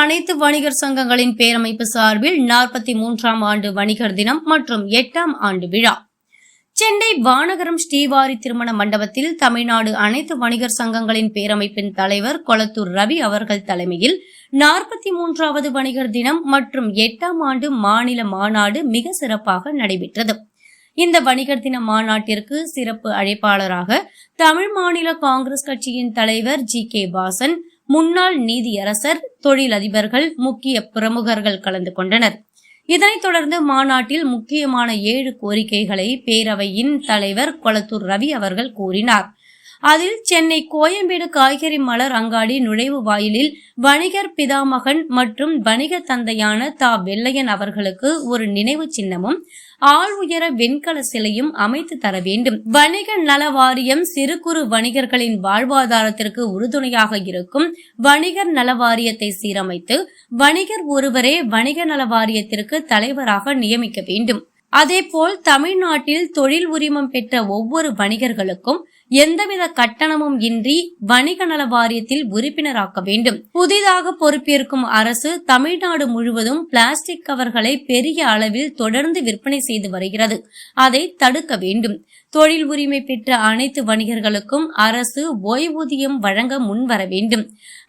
அனைத்து வணிகர் சங்கங்களின் பேரமைப்பு சார்பில் 43ஆம் ஆண்டு வணிகர் தினம் மற்றும் 8ஆம் ஆண்டு விழா சென்னை வானகரம் ஸ்ரீவாரி திருமண மண்டபத்தில் தமிழ்நாடு அனைத்து வணிகர் சங்கங்களின் பேரமைப்பின் தலைவர் கொளத்தூர் ரவி அவர்கள் தலைமையில் 43வது வணிகர் தினம் மற்றும் 8ஆம் ஆண்டு மாநில மாநாடு மிக சிறப்பாக நடைபெற்றது. இந்த வணிகர் தின மாநாட்டிற்கு சிறப்பு அழைப்பாளராக தமிழ் மாநில காங்கிரஸ் கட்சியின் தலைவர் ஜி.கே. வாசன், முன்னாள் நீதியரசர், தொழிலதிபர்கள், முக்கிய பிரமுகர்கள் கலந்து கொண்டனர். இதனைத் தொடர்ந்து மாநாட்டில் முக்கியமான 7 கோரிக்கைகளை பேரவையின் தலைவர் கொளத்தூர் ரவி அவர்கள் கூறினார். அதில் சென்னை கோயம்பேடு காய்கறி மலர் அங்காடி நுழைவு வாயிலில் வணிகர் பிதாமகன் மற்றும் வணிக தந்தையான தா. வெள்ளையன் அவர்களுக்கு ஒரு நினைவு சின்னமும் ஆள் உயர வெண்கல சிலையும் அமைத்து தர வேண்டும். வணிக நல வாரியம் சிறு குறு வணிகர்களின் வாழ்வாதாரத்திற்கு உறுதுணையாக இருக்கும் வணிகர் நல வாரியத்தை சீரமைத்து வணிகர் ஒருவரே வணிக நல வாரியத்திற்கு தலைவராக நியமிக்க வேண்டும். அதேபோல் தமிழ்நாட்டில் தொழில் உரிமம் பெற்ற ஒவ்வொரு வணிகர்களுக்கும் எந்தவித கட்டணமும் இன்றி வணிக நல வாரியத்தில் உறுப்பினராக்க வேண்டும். புதிதாக பொறுப்பேற்கும் அரசு தமிழ்நாடு முழுவதும் பிளாஸ்டிக் கவர்களை பெரிய அளவில் தொடர்ந்து விற்பனை செய்து வருகிறது. அதை தடுக்க வேண்டும். தொழில் உரிமை பெற்ற அனைத்து வணிகர்களுக்கும் அரசு ஓய்வூதியம் வழங்க முன்வர வேண்டும்.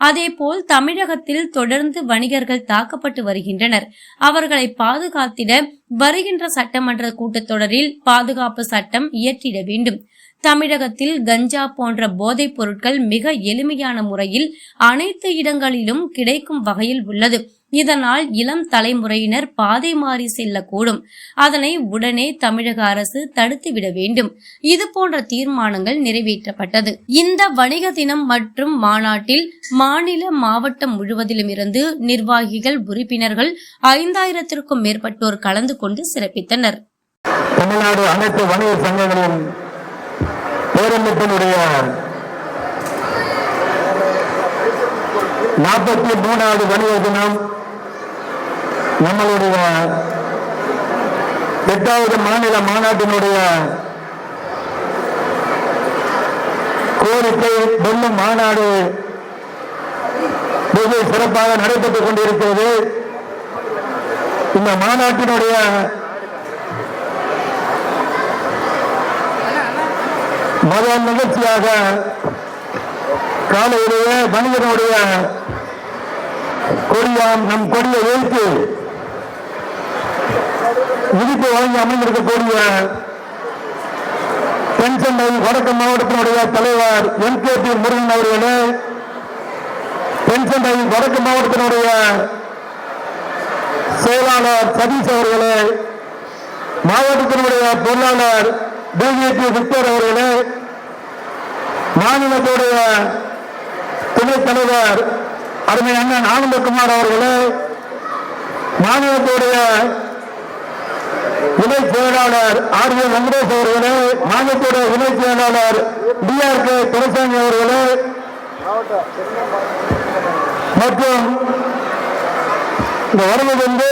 அதேபோல் தமிழகத்தில் தொடர்ந்து வணிகர்கள் தாக்கப்பட்டு வருகின்றனர். அவர்களை பாதுகாத்திட வருகின்ற சட்டமன்ற கூட்டத்தொடரில் பாதுகாப்பு சட்டம் இயற்றிட வேண்டும். தமிழகத்தில் கஞ்சா போன்ற போதைப் பொருட்கள் மிக எளிமையான முறையில் அனைத்து இடங்களிலும் கிடைக்கும் வகையில் உள்ளது. இதனால் இளம் தலைமுறையினர் பாதை மாறி செல்லக்கூடும். அதனை உடனே தமிழக அரசு தடுத்துவிட வேண்டும். இது போன்ற தீர்மானங்கள் நிறைவேற்றப்பட்டது. இந்த வணிக தினம் மற்றும் மாநாட்டில் மாநில மாவட்டம் முழுவதிலும் இருந்து நிர்வாகிகள், உறுப்பினர்கள் 5000த்திற்கும் மேற்பட்டோர் கலந்து கொண்டு சிறப்பித்தனர். தமிழ்நாடு அனைத்து வணிகர் சங்கங்களின் பேரமைப்பினுடைய 43வது வணிகர் தினம், நம்மளுடைய 8வது மாநில மாநாட்டினுடைய கோரிக்கை வெல்லும் மாநாடு வெகு சிறப்பாக நடைபெற்றுக் கொண்டிருக்கிறது. இந்த மாநாட்டினுடைய முதல் நிகழ்ச்சியாக காலையிலேயே வணிகனுடைய கொடியாம் நம் கொடியை வைத்து விதிப்பு வழங்கி அமைந்திருக்கக்கூடிய தென்சென்னை வடக்கு மாவட்டத்தினுடைய தலைவர் எம்.கே.பி. முருகன் அவர்களே, தென்சென்னை வடக்கு மாவட்டத்தினுடைய செயலாளர் சதீஷ் அவர்களே, மாவட்டத்தினுடைய பொருளாளர் டி.ஜி.பி. விக்டர் அவர்களே, மாநிலத்துடைய துணைத் தலைவர் அருமை அண்ணன் ஆனந்தகுமார் அவர்களே, மாநிலத்துடைய இணை செயலாளர் ஆர்.ஏ. வெங்கடேஷ் அவர்களே, மாநிலத்துடைய இணை செயலாளர் டி.ஆர்.கே. துரைசாமி அவர்களே மற்றும் இந்த வருகை வந்து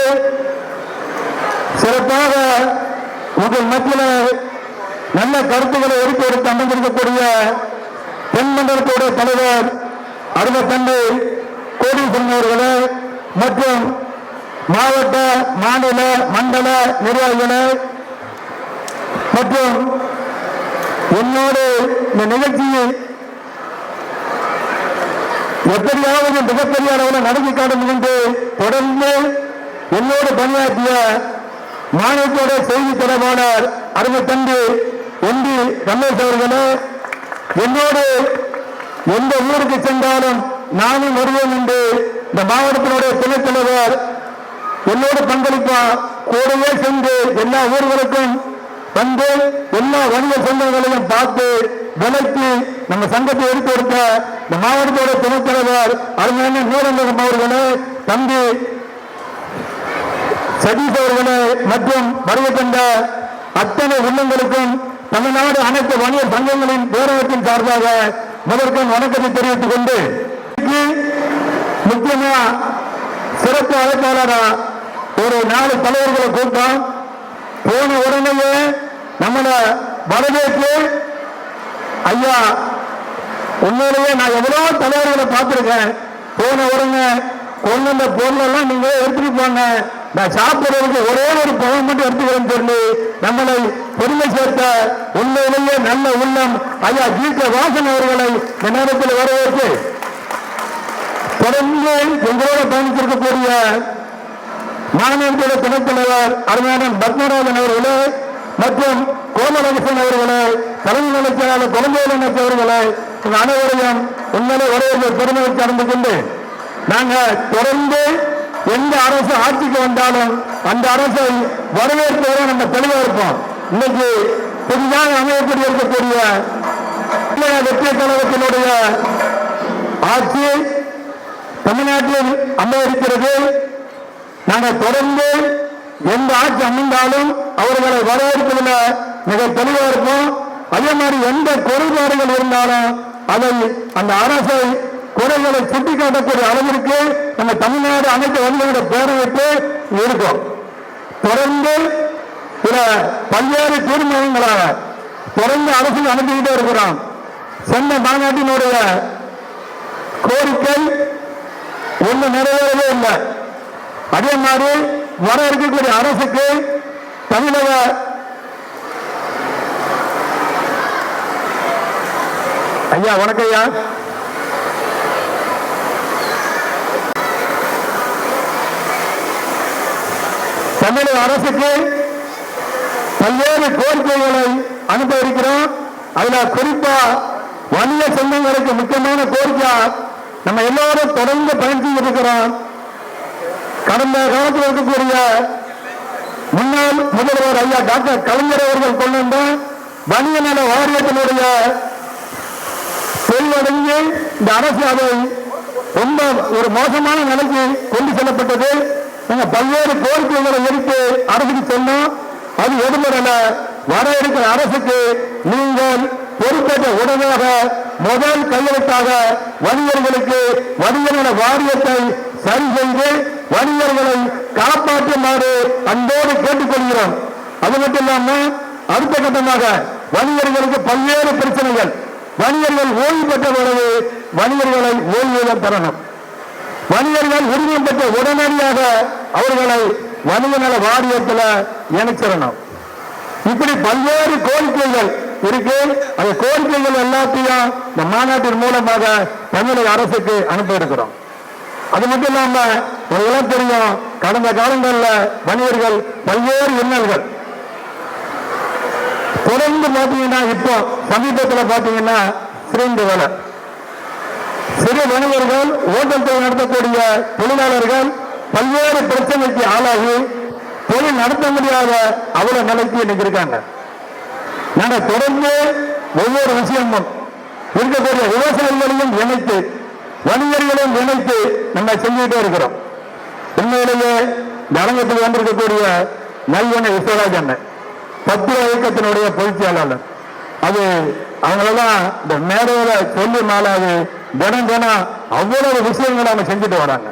சிறப்பாக உங்கள் மத்தியில் நல்ல கருத்துக்களை எடுத்து அமைந்திருக்கக்கூடிய தென்மண்டலத்துடைய தலைவர் அருமை தந்தை கோடீஸ்வரன் அவர்களே மற்றும் மாவட்ட, மாநில, மண்டல நிர்வாகிகளே மற்றும் என்னோடு இந்த நிகழ்ச்சியை எப்படியாவது மிகப்பெரிய அளவில் நடத்தி காட்டும் என்று தொடர்ந்து என்னோடு பணியாற்றிய மாநிலத்தோட செய்தி தொடர்பாளர் அருமை தந்தை எம்.டி. ரமேஷ் அவர்களே, என்னோடு எந்த ஊருக்கு சென்றாலும் நானும் வருவேன் என்று இந்த மாவட்டத்தினுடைய துணைத் தலைவர் என்னோடு பங்களிப்பா கூடவே சென்று எல்லா ஊர்களுக்கும் வந்து எல்லா வணிக சங்கங்களையும் பார்த்து விலைக்கு நம்ம சங்கத்தை எடுத்து கொடுத்த இந்த மாவட்டத்தோட துணைத் தலைவர் அருமையான நூறந்தகம் அவர்களே, தம்பி சதீஷ் அவர்களே மற்றும் வருகை தந்த அத்தனை உள்ளங்களுக்கும் தமிழ்நாடு அனைத்து வணிகர் சங்கங்களின் பேரவைத்தின் சார்பாக முதற்கண் வணக்கத்தை தெரிவித்துக் கொண்டு முக்கியமா சிறப்பு அழைப்பாளரா ஒரு 4 தலைவர்களை கூட்டம் போன உடனேயே நம்மளை வரவேற்று ஐயா உண்மையிலேயே நான் எவ்வளவு தலைவர்களை பார்த்திருக்கேன். போன உடனே கொண்டு வந்த பொருளெல்லாம் நீங்க எடுத்துட்டு போங்க, நான் சாப்பிடுறதுக்கு ஒரே ஒரு பழம் மட்டும் எடுத்துக்கிறேன்னு சொல்லி நம்மளை பெருமை சேர்த்த உண்மையிலேயே நல்ல உள்ளம் ஐயா ஜி.கே. வாசன் அவர்களை இந்த நேரத்தில் வரவேற்று தொடர்ந்து எங்களோட பயணித்திருக்கக்கூடிய மாநிலத்தில துணைத் தலைவர் அருமையான பத்மநாதன் அவர்களே மற்றும் கோமலகிருஷ்ணன் அவர்களே, தலைமை நிலைச்சாளர் குழந்தைகள் அமைச்சர் அவர்களே, அனைவரையும் உண்மையிலே வரவேற்பு பெருமையை சார்ந்து கொண்டு நாங்கள் தொடர்ந்து எந்த அரசு ஆட்சிக்கு வந்தாலும் அந்த அரசை வரவேற்பதை நம்ம தெளிவா இருப்போம். இன்னைக்கு புதிதாக அமையக்கூடிய இருக்கக்கூடிய வெற்றி கழகத்தினுடைய ஆட்சி தமிழ்நாட்டில் அமைய இருக்கிறது. நாங்கள் தொடர்ந்து எந்த ஆட்சி அமைந்தாலும் அவர்களை வரவேற்பதில் மிக தெளிவா இருப்போம். அதே மாதிரி எந்த குறைபாடுகள் இருந்தாலும் அதை அந்த அரசை குறைகளை சுட்டிக்காட்டக்கூடிய அளவிற்கு நம்ம தமிழ்நாடு அனைத்து வழிகளோட பேரவைக்கு இருக்கும். தொடர்ந்து சில பல்வேறு தீர்மானங்களாக தொடர்ந்து அரசு அனுப்பிக்கிட்டே இருக்கிறோம். சென்னை மாநாட்டினுடைய கோரிக்கை ஒன்று நிறைவேறவே இல்லை. அதே மாதிரி வர இருக்கக்கூடிய அரசுக்கு தமிழக ஐயா வணக்கம் ஐயா, தமிழக அரசுக்கு பல்வேறு கோரிக்கைகளை அனுப்ப இருக்கிறோம். அதுல குறிப்பா வணிக சங்கங்களுக்கு முக்கியமான கோரிக்கை நம்ம எல்லாரும் தொடர்ந்து பயணித்து இருக்கிறோம். கடந்த காலத்தில் இருக்கக்கூடிய முன்னாள் முதல்வர் ஐயா டாக்டர் கலைஞர் அவர்கள் கொண்டு வந்த வணிக நல வாரியத்தினுடைய செல்வடைந்து இந்த அரசு அதை ரொம்ப ஒரு மோசமான நிலைக்கு கொண்டு செல்லப்பட்டது. பல்வேறு கோரிக்கைகளை எடுத்து அரசுக்கு சொன்னோம். அது எதிர்மறையில வர இருக்கிற அரசுக்கு நீங்கள் பொறுப்பேற்ற உடனாக முதல் கையெழுத்தாக வணிகர்களுக்கு வணிகர்கள வாரியத்தை சரி செய்து வணிகர்களை காப்பாற்றுமாறு அன்போடு கேட்டுக்கொள்கிறோம். அது மட்டும் இல்லாம அடுத்த கட்டமாக வணிகர்களுக்கு பல்வேறு பிரச்சனைகள், வணிகர்கள் ஓய்வு பெற்ற பிறகு வணிகர்களை ஓய்வூதியம் தரணும், வணிகர்கள் உரிமம் பெற்ற உடனடியாக அவர்களை வணிக நல வாரியத்தில் இணைச்சிடணும். இப்படி பல்வேறு கோரிக்கைகள் இருக்கு. அந்த கோரிக்கைகள் எல்லாத்தையும் இந்த மாநாட்டின் மூலமாக தமிழக அரசுக்கு அனுப்ப இருக்கிறோம். அது மட்டும் இல்லாம உங்களுக்கு தெரியும், கடந்த காலங்களில் வணிகர்கள் பல்வேறு இன்னல்கள் தொடர்ந்து பார்த்தீங்கன்னா இப்போ சமீபத்தில் பார்த்தீங்கன்னா சிறந்த வேலை சிறு வணிகர்கள் ஓட்டல் தொழில் நடத்தக்கூடிய தொழிலாளர்கள் பல்வேறு பிரச்சனைக்கு ஆளாகி தொழில் நடத்த முடியாத அவ்வளவு நிலைக்கு இன்னைக்கு இருக்காங்க. நாங்க தொடர்ந்து ஒவ்வொரு விஷயமும் இருக்கக்கூடிய விவசாயிகளையும் இணைத்து வணிகர்களையும் இணைத்து நம்ம செஞ்சுக்கிட்டே இருக்கிறோம். உண்மையிலேயே இந்த அரங்கத்தில் வந்திருக்கக்கூடிய நல்வனை விஸ்வராஜ் அண்ணன் தத்துவ இயக்கத்தினுடைய பொதுச் செயலாளர், அது அவங்களெல்லாம் இந்த மேடையில சொல்லி மாலாது தினம் தினம் அவ்வளவு விஷயங்களை அவங்க செஞ்சுட்டு வராங்க.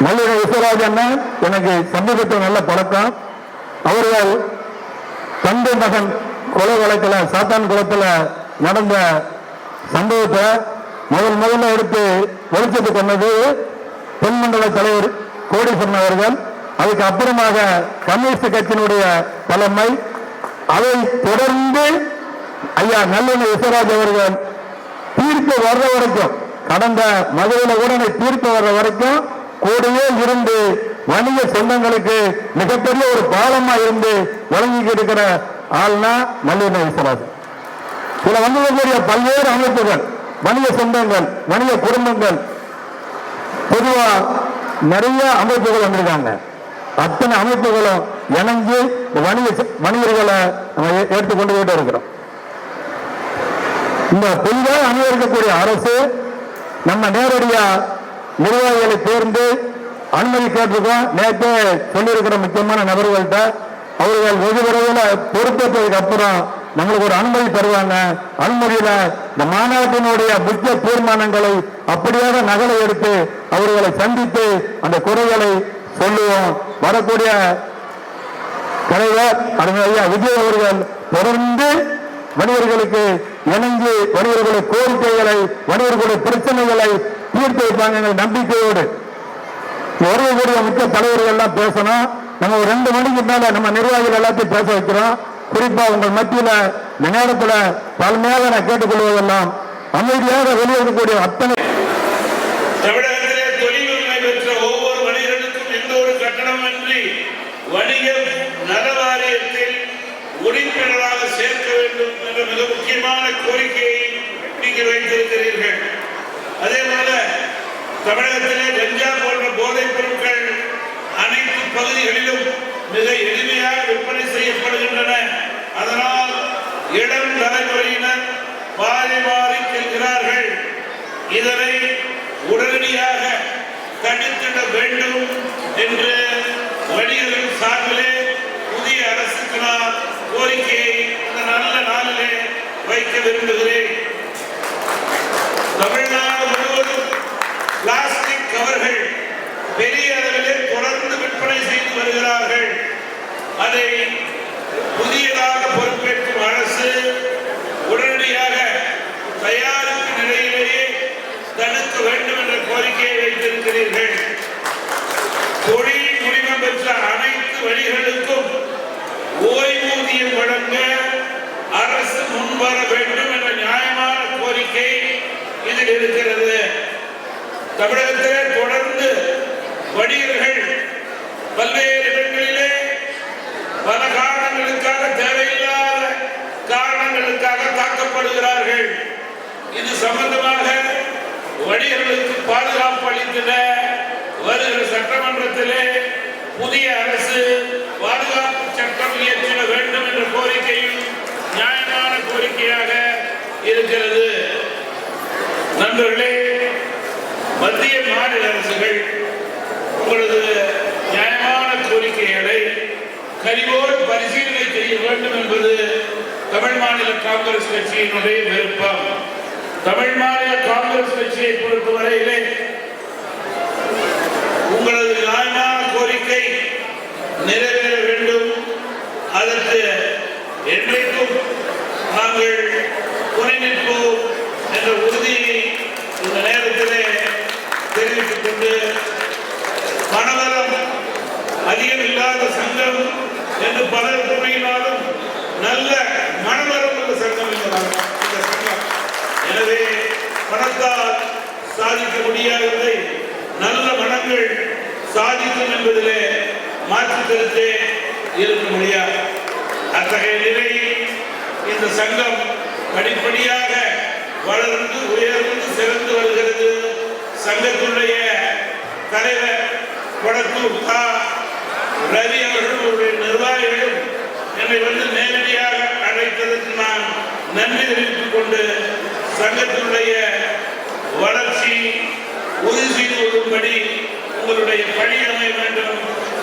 நல்ல விஸ்வராஜ் அண்ணன் எனக்கு சமீபத்தில் நல்ல பழக்கம். அவர்கள் தந்தை மகன் கொலை வழக்கில் சாத்தான் குளத்தில் நடந்த சம்பவத்தை முதல்ல எடுத்து வெளிச்சத்துக்கு கொண்டது தென்மண்டல தலைவர் கோடீஸ்வரன் அவர்கள். அதுக்கு அப்புறமாக கம்யூனிஸ்ட் கட்சியினுடைய தலைமை, அதை தொடர்ந்து ஐயா நல்லெண்ண விஸ்வராஜ் அவர்கள் தீர்ப்பு வர்ற வரைக்கும், கடந்த மதுரையில கூட தீர்ப்பு வர்ற வரைக்கும் கூடவே இருந்து வணிக சொந்தங்களுக்கு மிகப்பெரிய ஒரு பாலமா இருந்து வழங்கிட்டு இருக்கிற ஆள்னா நல்லெண்ண விஸ்வராஜ். இதுல வந்திருக்கக்கூடிய பல்வேறு அமைப்புகள், வணிக சொந்தங்கள், வணிக குடும்பங்கள், பொதுவா நிறைய அமைப்புகள் வந்திருக்காங்க. அத்தனை அமைப்புகளும் இணைஞ்சு வணிகர்களை நம்ம எடுத்துக்கொண்டு போயிட்டு இருக்கிறோம். இந்த புதிதாக அமைந்திருக்கக்கூடிய அரசு நம்ம நேரடியா நிர்வாகிகளை தேர்ந்து அனுமதி கேட்டிருக்கோம். நேற்றே சொல்லியிருக்கிற முக்கியமான நபர்கள்ட்ட அவர்கள் வெகு விரைவில் பொறுப்பேற்றதுக்கு அப்புறம் நம்மளுக்கு ஒரு அனுமதி தருவாங்க. அனுமதியில இந்த மாநாட்டினுடைய முக்கிய தீர்மானங்களை அப்படியாக நகலை எடுத்து அவர்களை சந்தித்து அந்த குறைகளை சொல்லுவோம். வரக்கூடிய தலைவர் ஐயா விஜய் அவர்கள் தொடர்ந்து வணிகர்களுக்கு இணைந்து வணிகர்களுடைய கோரிக்கைகளை, வணிகர்களுடைய பிரச்சனைகளை தீர்த்து வைப்பாங்க நம்பிக்கையோடு. வரக்கூடிய முக்கிய தலைவர்கள் எல்லாம் பேசணும். நம்ம ஒரு 2 மணிக்கு மேல நம்ம நிர்வாகிகள் எல்லாத்தையும் பேச வைக்கிறோம். குறிப்பா உங்கள் மத்தியில இந்த நேரத்தில் பல்மையாக நான் கேட்டுக்கொள்வதெல்லாம் அமைதியாக வெளியேறக்கூடிய அத்தனை தமிழகத்திலே தொழிலுரிமை பெற்ற ஒவ்வொரு வணிகர்களுக்கும் எந்த ஒரு கட்டணமின்றி வணிக நல வாரியத்தில் உறுப்பினராக சேர்க்க வேண்டும் என்ற மிக முக்கியமான கோரிக்கையை நீங்கள் வைத்திருக்கிறீர்கள். அதே போல தமிழகத்திலே கஞ்சா போன்ற போதைப் பொருட்கள் அனைத்து பகுதிகளிலும் மிக எளிமையாக விற்பனை செய்யப்படுகின்றன. அதனால் இளம் தலைமுறையினர் மாறி மாறி செல்கிறார்கள். இதனை உடனடியாக தடுத்திட வேண்டும் என்று வணிகர்கள் சார்பிலே புதிய அரசுக்கு நான் கோரிக்கையை இந்த நல்ல நாளிலே வைக்க விரும்புகிறேன். தமிழ்நாடு முழுவதும் பிளாஸ்டிக் கவர்கள் பெரிய அளவிலே தொடர்ந்து விற்பனை செய்து வருகிறார்கள். அதை புதியதாக பொறுப்பேற்கும் அரசு உடனடியாக தயாரிப்பு நிலையிலேயே தடுக்க வேண்டும் என்ற கோரிக்கையை வைத்திருக்கிறீர்கள். தொழில் உரிமம் பெற்ற அனைத்து வணிகர்களுக்கும் ஓய்வூதியம் வழங்க அரசு முன்வர வேண்டும் என்ற நியாயமான கோரிக்கை இதில் இருக்கிறது. தமிழகத்திலே தொடர்ந்து வணிகர்கள் பல்வேறு இடங்களிலே பல காரணங்களுக்காக தேவையில்லாத காரணங்களுக்காக தாக்கப்படுகிறார்கள். இது சம்பந்தமாக வணிகர்களுக்கு பாதுகாப்பு அளித்திட வருகிற சட்டமன்றத்திலே புதிய அரசு பாதுகாப்பு சட்டம் இயற்றிட வேண்டும் என்ற கோரிக்கையும் நியாயமான கோரிக்கையாக இருக்கிறது. நண்பர்களே, மத்திய மாநில அரசுகள் உங்களது நியாயமான கோரிக்கைகளை கனிவோடு பரிசீலனை செய்ய வேண்டும் என்பது தமிழ் மாநில காங்கிரஸ் கட்சியினுடைய விருப்பம். தமிழ் மாநில காங்கிரஸ் கட்சியை பொறுத்தவரையிலே உங்களது நியாயமான கோரிக்கை நிறைவேற வேண்டும். அதற்கு என்றைக்கும் நாங்கள் துணை நிற்போம் என்ற உறுதியை இந்த நேரத்திலே தெரிவித்துக் கொண்டு, பணவரம் அதிகம் இல்லாத சங்கம் என்று பலர் கூறினாலும் நல்ல மனவரம் உள்ள சங்கம் என்பதால் இந்த சங்கம். எனவே பணத்தால் சாதிக்க முடியாததை நல்ல மனங்கள் சாதிக்கும் என்பதிலே மாற்று கருத்தே இருக்க முடியாது. அத்தகைய நிலையில் இந்த சங்கம் படிப்படியாக வளர்ந்து உயர்ந்து சிறந்து வருகிறது. சங்கத்தினுடைய தலைவர் கொடத்தூர் ரவி அவர்களுடைய நிர்வாகிகளும் என்னை வந்து நேரடியாக அழைத்ததற்கு நான் நன்றி தெரிவித்துக் கொண்டு சங்கத்தினுடைய வளர்ச்சி உறுதி செய்து கொள்ளும்படி உங்களுடைய பணி அமைய வேண்டும்.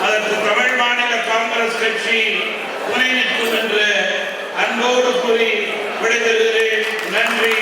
அதற்கு தமிழ் மாநில காங்கிரஸ் கட்சி துணை நிற்கும் என்று அன்போடு கூறி விடைபெறுகிறேன். நன்றி.